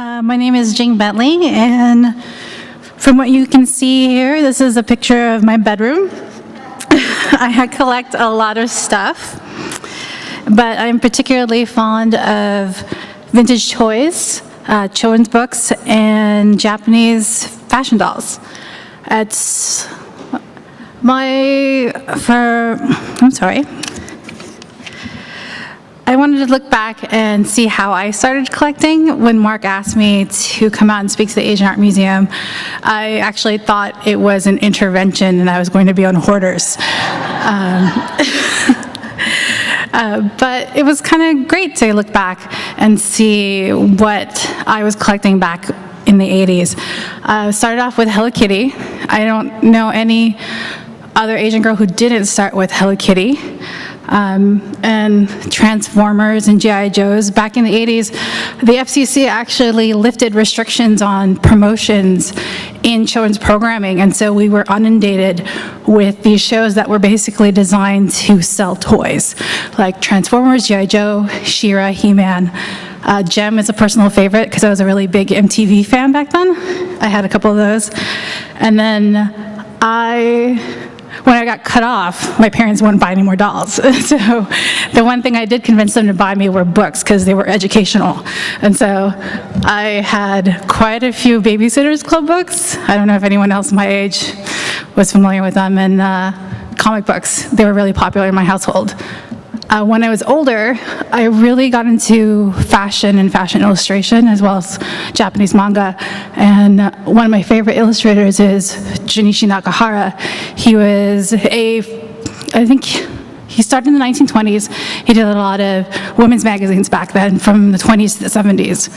My name is Jing Bentley, and from what you can see here, this is a picture of my bedroom. I collect a lot of stuff, but I'm particularly fond of vintage toys, children's books, and Japanese fashion dolls. I wanted to look back and see how I started collecting. When Mark asked me to come out and speak to the Asian Art Museum, I actually thought it was an intervention and I was going to be on Hoarders. But it was kind of great to look back and see what I was collecting back in the 80s. I started off with Hello Kitty. I don't know any other Asian girl who didn't start with Hello Kitty. And Transformers and G.I. Joes. Back in the 80s, the FCC actually lifted restrictions on promotions in children's programming, and so we were inundated with these shows that were basically designed to sell toys, like Transformers, G.I. Joe, She-Ra, He-Man. Gem is a personal favorite because I was a really big MTV fan back then. I had a couple of those. And then when I got cut off, my parents wouldn't buy any more dolls. So the one thing I did convince them to buy me were books because they were educational. And so I had quite a few Babysitters Club books. I don't know if anyone else my age was familiar with them. And comic books, they were really popular in my household. When I was older, I really got into fashion and fashion illustration, as well as Japanese manga. And one of my favorite illustrators is Junichi Nakamura. I think he started in the 1920s. He did a lot of women's magazines back then, from the 20s to the 70s.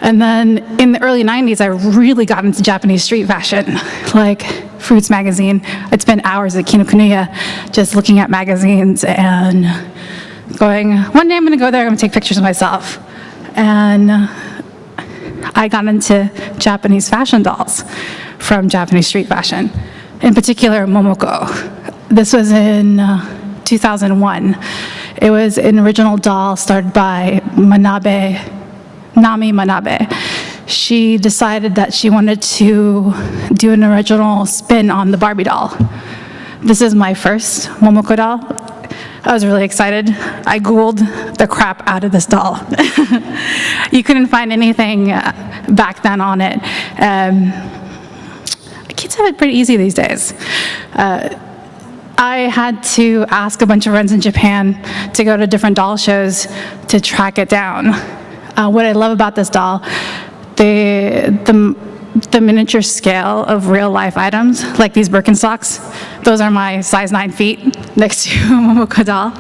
And then in the early 90s, I really got into Japanese street fashion, like Fruits magazine. I'd spend hours at Kinokuniya just looking at magazines and going, one day I'm gonna go there, I'm gonna take pictures of myself. And I got into Japanese fashion dolls from Japanese street fashion, in particular Momoko. This was in 2001. It was an original doll started by Nami Manabe. She decided that she wanted to do an original spin on the Barbie doll. This is my first Momoko doll. I was really excited. I Googled the crap out of this doll. You couldn't find anything back then on it. Kids have it pretty easy these days. I had to ask a bunch of friends in Japan to go to different doll shows to track it down. What I love about this doll, the miniature scale of real life items, like these Birkenstocks, those are my size 9 feet next to Momoko doll.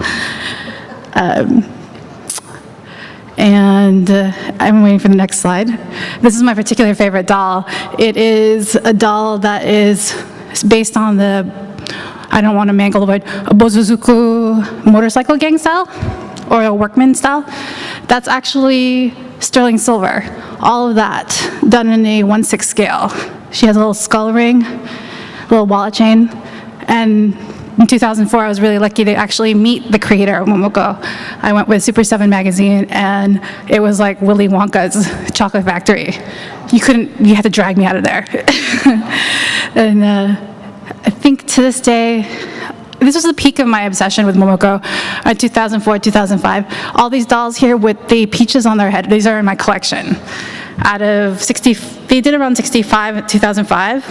I'm waiting for the next slide. This is my particular favorite doll. It is a doll that is based on I don't want to mangle the word, a Bozuzuku motorcycle gang style, or a workman style. That's actually sterling silver. All of that done in a 1/6 scale. She has a little skull ring, a little wallet chain, and in 2004, I was really lucky to actually meet the creator of Momoko. I went with Super 7 magazine, and it was like Willy Wonka's chocolate factory. You had to drag me out of there. And I think to this day, this was the peak of my obsession with Momoko, 2004, 2005. All these dolls here with the peaches on their head, these are in my collection. Out of 60, they did around 65 in 2005.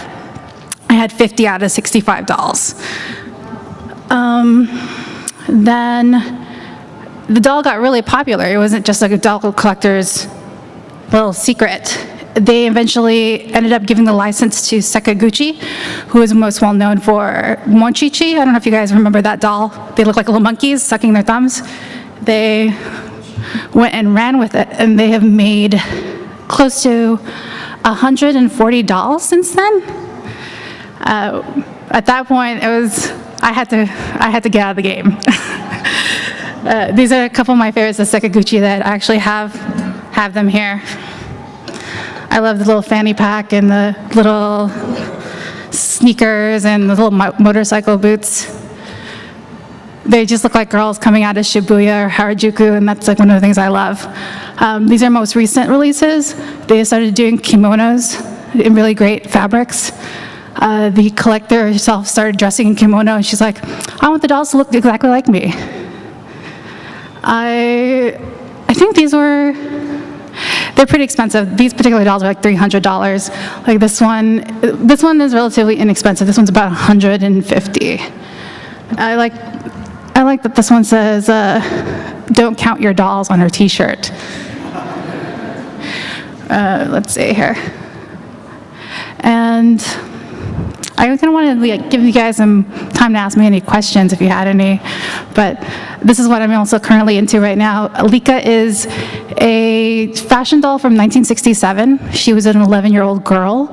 I had 50 out of 65 dolls. Then the doll got really popular. It wasn't just like a doll collector's little secret. They eventually ended up giving the license to Sakaguchi, who is most well known for Monchichi. I don't know if you guys remember that doll. They look like little monkeys sucking their thumbs. They went and ran with it, and they have made close to 140 dolls since then. At that point, I had to get out of the game. These are a couple of my favorites of Sakaguchi that I actually have them here. I love the little fanny pack and the little sneakers and the little motorcycle boots. They just look like girls coming out of Shibuya or Harajuku, and that's like one of the things I love. These are most recent releases. They started doing kimonos in really great fabrics. The collector herself started dressing in kimono, and she's like, I want the dolls to look exactly like me. I think they're pretty expensive. These particular dolls are like $300. Like this one is relatively inexpensive. This one's about $150. I like that this one says, don't count your dolls on her t-shirt. Let's see here. And I kind of wanted to give you guys some time to ask me any questions if you had any, but this is what I'm also currently into right now. Alika is a fashion doll from 1967. She was an 11-year-old girl,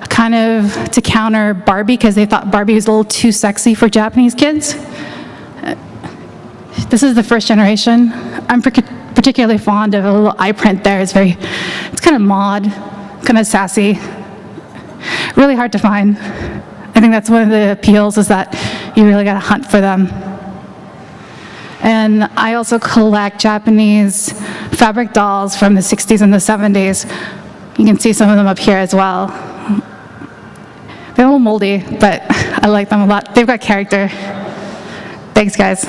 kind of to counter Barbie, because they thought Barbie was a little too sexy for Japanese kids. This is the first generation. I'm particularly fond of a little eye print there. It's kind of mod, kind of sassy. Really hard to find. I think that's one of the appeals, is that you really got to hunt for them. And I also collect Japanese fabric dolls from the 60s and the 70s. You can see some of them up here as well. They're a little moldy, but I like them a lot. They've got character. Thanks, guys.